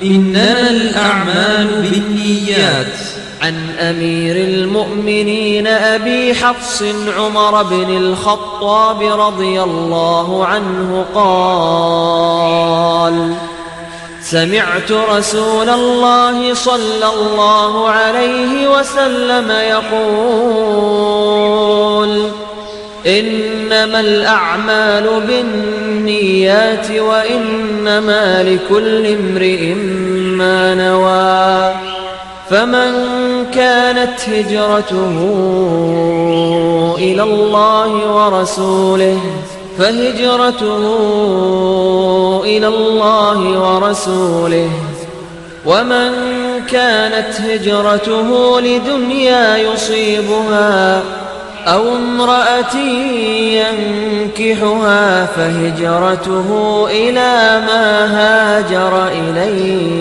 إنما الأعمال بالنيات. عن أمير المؤمنين أبي حفص عمر بن الخطاب رضي الله عنه قال: سمعت رسول الله صلى الله عليه وسلم يقول: إنما الأعمال بالنيات وإنما لكل امرئ ما نوى، فمن كانت هجرته إلى الله ورسوله فهجرته إلى الله ورسوله، ومن كانت هجرته لدنيا يصيبها أو امرأة ينكحها فهجرته إلى ما هاجر إليه.